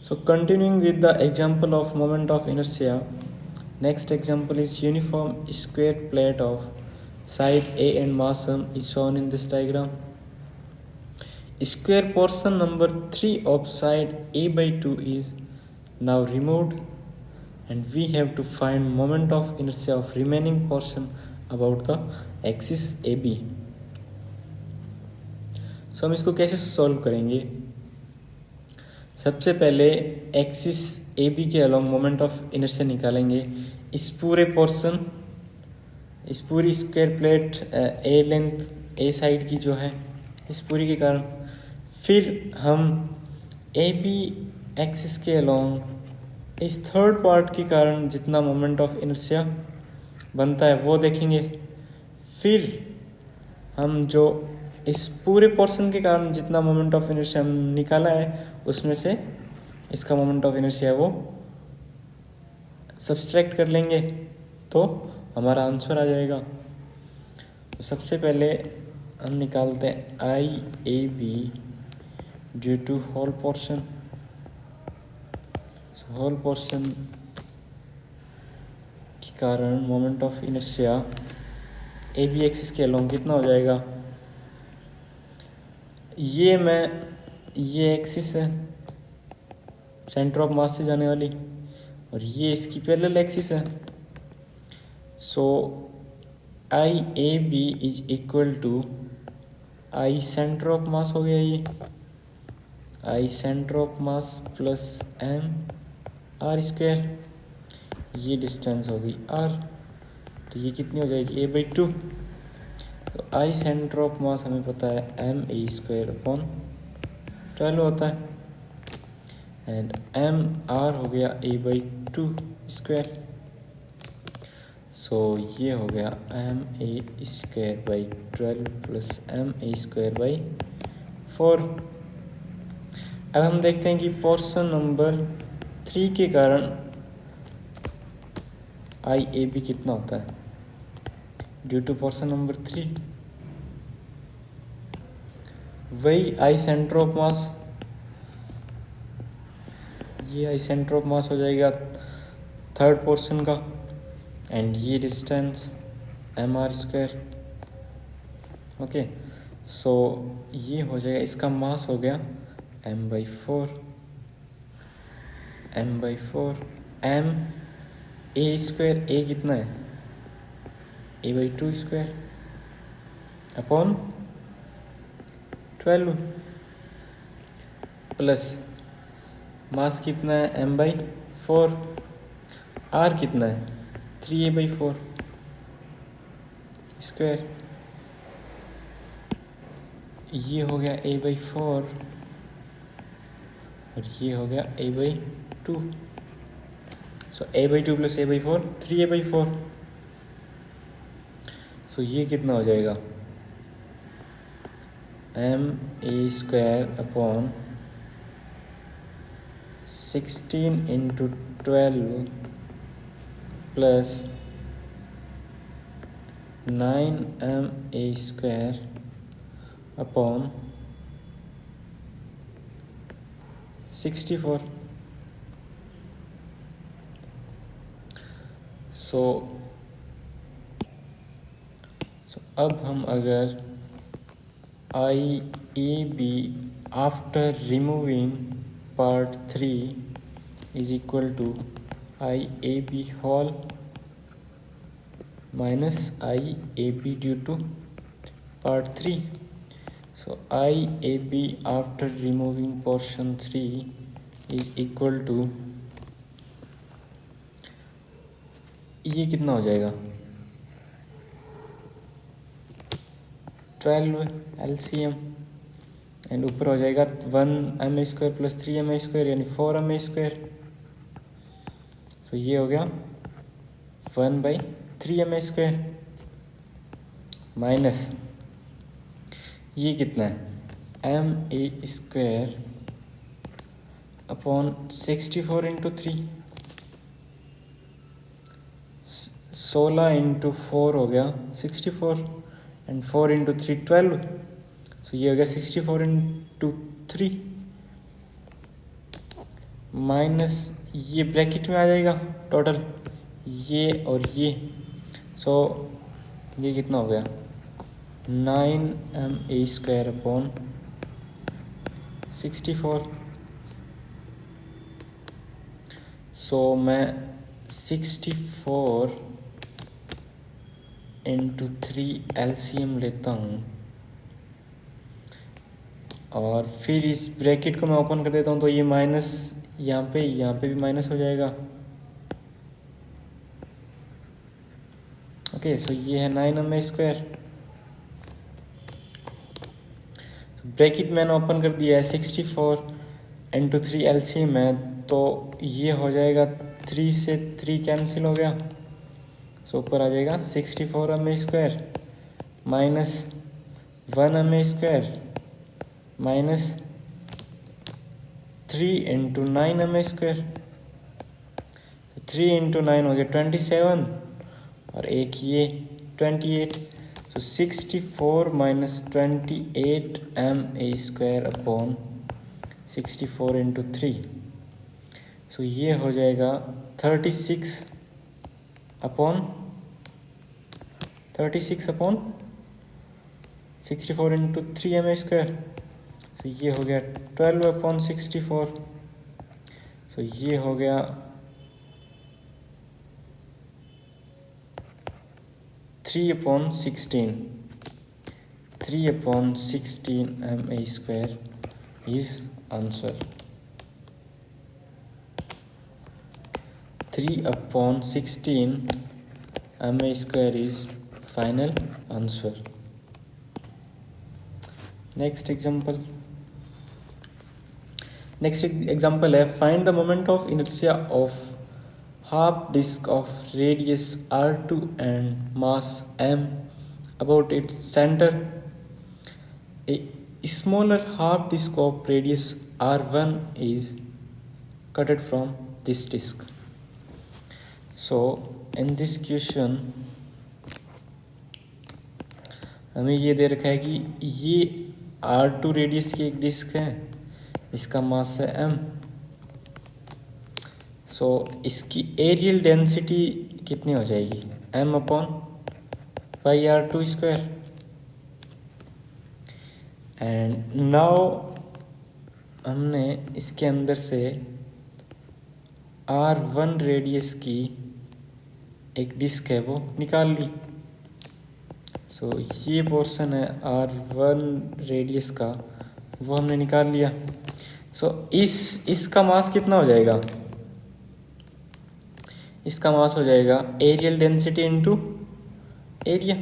So continuing with the example of moment of inertia, next example is uniform square plate of side A and mass m is shown in this diagram. Square portion number 3 of side A by 2 is now removed and we have to find moment of inertia of remaining portion about the axis AB. So हम इसको कैसे solve करेंगे? सबसे पहले axis A B के along moment of inertia निकालेंगे इस पूरे पोर्शन, इस पूरी स्क्वायर प्लेट ए लेंथ ए साइड की जो है इस पूरी के कारण। फिर हम ए बी एक्सिस के अलोंग इस थर्ड पार्ट के कारण जितना मोमेंट ऑफ इनर्शिया बनता है वो देखेंगे। फिर हम जो इस पूरे पोर्शन के कारण जितना मोमेंट ऑफ इनर्शिया निकाला है उसमें से इसका मोमेंट ऑफ इनर्शिया है वो सब्सट्रैक्ट कर लेंगे तो हमारा आंसर आ जाएगा। तो सबसे पहले हम निकालते हैं I A B due to whole portion. Whole portion के कारण moment of inertia A B axis के अलोंग कितना हो जाएगा? ये एक्सिस है सेंटर ऑफ मास से जाने वाली और ये इसकी पैरेलल एक्सिस है। So I A B is equal to I centre of mass हो गया, ये I centre of mass plus M R square, ये डिस्टेंस होगी आर, तो ये कितनी हो जाएगी ए बाई 2। तो आई सेंटर ऑफ मास हमें पता है एम ए स्क्वायर अपॉन 12 होता है एंड एम आर हो गया ए बाई 2 स्क्वायर। सो ये हो गया M A square by 12 plus M A square by 4। अब हम देखते हैं कि पोर्शन नंबर 3 के कारण आई ए बी कितना होता है ड्यू टू पोर्शन नंबर 3। वही आई सेंटर ऑफ मास, ये आई सेंटर ऑफ मास हो जाएगा थर्ड पोर्शन का एंड ये distance M R square. Okay, so ये हो जाएगा, इसका मास हो गया M by 4, M by 4 M A square, A कितना है A by 2 square upon 12 plus mass कितना है एम बाई 4, आर कितना है 3 ए बाई 4 स्क्वायर, ये हो गया ए बाई 4 और ये हो गया A by 2। So A by 2 plus A by 4 3 A by 4। So ये कितना हो जाएगा M A square upon 16 into 12 plus 9 M A square upon 64। So अब हम अगर I A B after removing part 3 is equal to I A B whole minus I A B due to part 3। So I A B after removing portion 3 is equal to, ये कितना हो जाएगा 12 LCM and ऊपर हो जाएगा 1 M A square plus 3 M A square यानी 4 M A square. तो ये हो गया 1 by 3 M A square minus ये कितना है M A square upon 64 into 3, 16 into 4 हो गया 64 एंड 4 इंटू 3 12। सो ये हो गया 64 इंटू 3 माइनस ये ब्रैकेट में आ जाएगा टोटल, ये और ये। सो ये कितना हो गया 9ma² अपॉन 64। सो मैं 64 इंटू 3 LCM लेता हूँ और फिर इस ब्रैकेट को मैं ओपन कर देता हूँ, तो ये माइनस यहाँ पे भी माइनस हो जाएगा। ओके, सो ये है 9ma²। ब्रैकेट मैंने ओपन कर दिया है, 64 इंटू 3 LCM है, तो ये हो जाएगा 3 से 3 कैंसिल हो गया। सो ऊपर आ जाएगा 64ma² minus 1ma² minus 3 into 9ma²। 3 into 9 हो गया 27 और एक ये 28। सो 64 माइनस 28ma² अपॉन 64 इंटू 3। सो ये हो जाएगा 36 अपॉन 64 इंटू 3ma²। सो ये हो गया 12 अपॉन 64। सो ये हो गया 3 upon 16। 3 upon 16ma² is answer। 3 upon 16ma² is final answer। Next example है, find the moment of inertia of half disk of radius r2 and mass m about its center. A smaller half disk of radius r1 is cut from this disk. So in this question हमें ये दे रखा है कि ये r2 radius की एक disc है, इसका मास है m। सो इसकी एरियल डेंसिटी कितनी हो जाएगी m upon pi r2²। And now हमने इसके अंदर से r1 रेडियस की एक डिस्क है वो निकाल ली। सो ये पोर्शन है r1 रेडियस का, वो हमने निकाल लिया। सो इसका मास कितना हो जाएगा, इसका मास हो जाएगा एरियल डेंसिटी इनटू एरिया,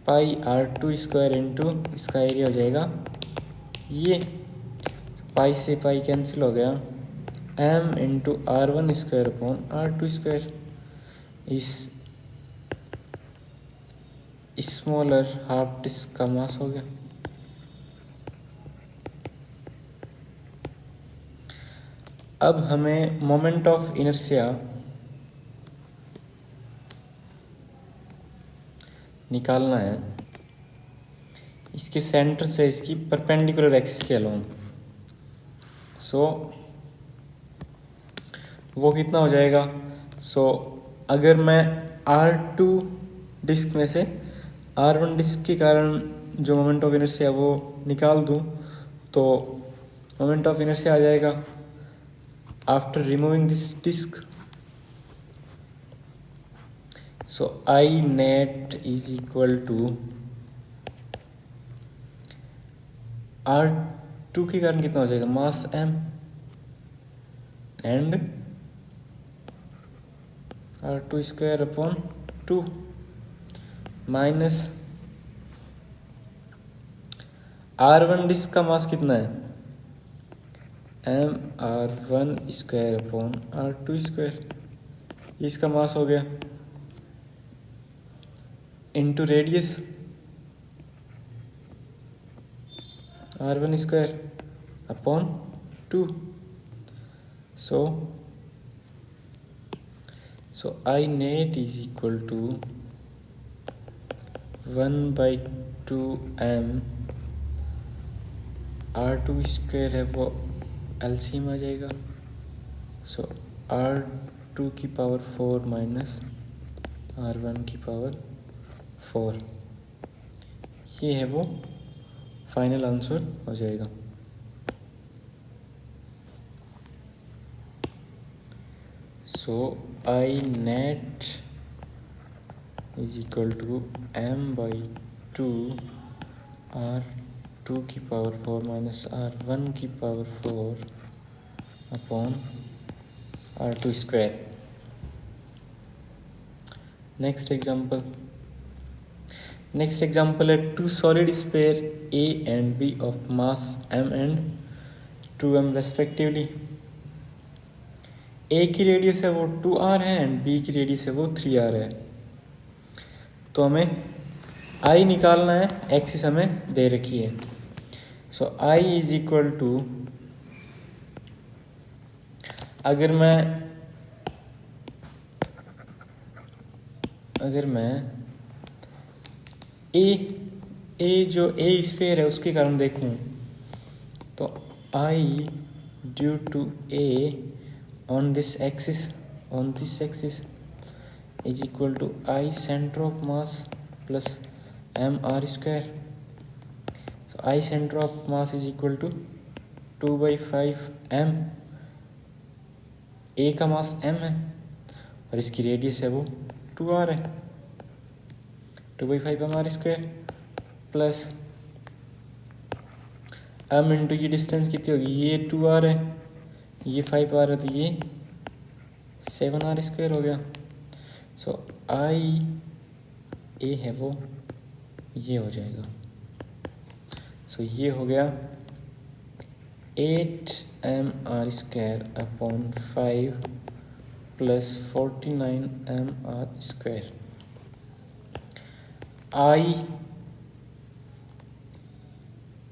पाई r2² इनटू इसका एरिया हो जाएगा ये, पाई से पाई कैंसिल हो गया, m into r1² upon r2²। इस स्मॉलर हाफ डिस्क का मास हो गया। अब हमें मोमेंट ऑफ इनर्शिया निकालना है इसके सेंटर से इसकी परपेंडिकुलर एक्सिस के अलोंग। सो वो कितना हो जाएगा। सो अगर मैं r2 डिस्क में से r1 डिस्क के कारण जो मोमेंट ऑफ इनर्शिया वो निकाल दूं, तो मोमेंट ऑफ इनर्शिया आ जाएगा after removing this disc. So I net is equal to r2 के कारण कितना हो जाएगा mass m and r2² upon 2 minus r1 disc का मास कितना है m r1² अपॉन r2², इसका मास हो गया into radius r1² upon 2। So I net is equal to 1/2 m, r2² है वो एलसीएम आ जाएगा। सो R2 की पावर 4 माइनस R1 की पावर 4, ये है वो फाइनल आंसर हो जाएगा। So I net is equal to m/2 R2 की पावर 4 माइनस R1 की power 4 upon R2 square. Next example is two solid sphere A and B of mass m and 2m respectively. A की radius है वो 2r है and B की radius है वो 3r है। तो हमें I निकालना है, एक्सिस हमें दे रखी है। सो I इज इक्वल टू, अगर मैं ए जो ए स्फीयर है उसके कारण देखूं तो I due to A on this axis is equal to I center of mass plus mr square. So I center of mass is equal to 2/5 m। A का मास m है और इसकी रेडियस है वो 2r है, 2/5 mr square plus m into की distance कितनी होगी, ये 2r है, ये 5r है, तो ये 7r स्क्वायर हो गया। सो आई ए है वो ये हो जाएगा। सो ये हो गया 8mr square upon 5 plus 49mr square. I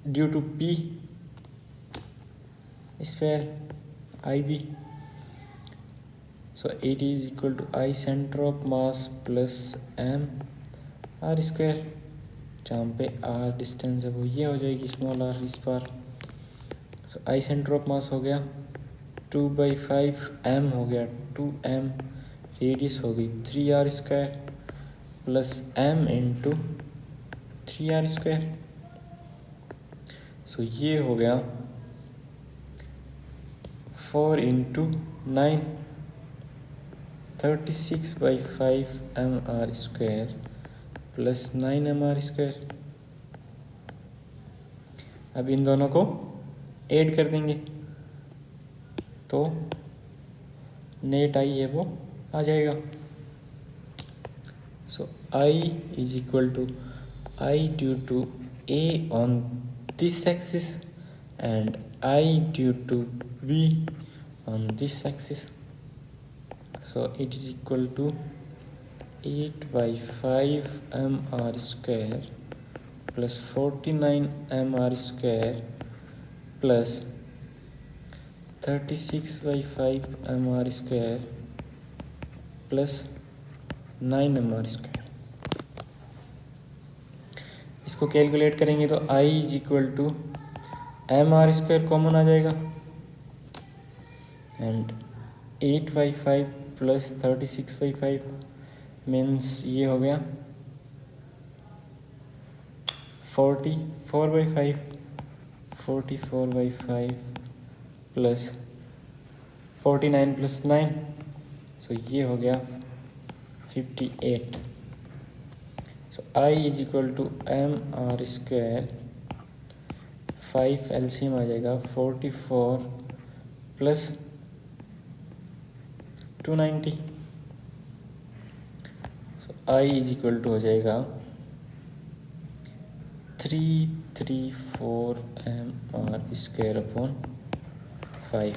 due to P square I B. So it is equal to I centre of mass plus M R square, जहाँ पे आर डिस्टेंस है वो ये हो जाएगी स्मॉल आर इस बार। सो आई सेंटर ऑफ मास हो गया 2/5 एम हो गया 2m, रेडियस हो गई 3r square plus m into 3r square. So ये हो गया 4 into 9 36/5 mr square plus 9mr square. अब इन दोनों को ऐड कर देंगे तो नेट आई है वो आ जाएगा। So I is equal to I due to A on this axis and I due to B on this axis. So it is equal to 8/5 mr square plus 49 mr square plus 36/5 mr square plus 9 mr square। इसको calculate करेंगे तो I is equal to mr square common आ जाएगा and 8/5 plus 36/5 means ये हो गया 44/5 plus 49 plus 9, सो ये हो गया 58। So I is equal to mr square 5 LCM आ जाएगा 44 plus 290। So I is equal to हो जाएगा 334 mr स्क्वायर अपॉन 5।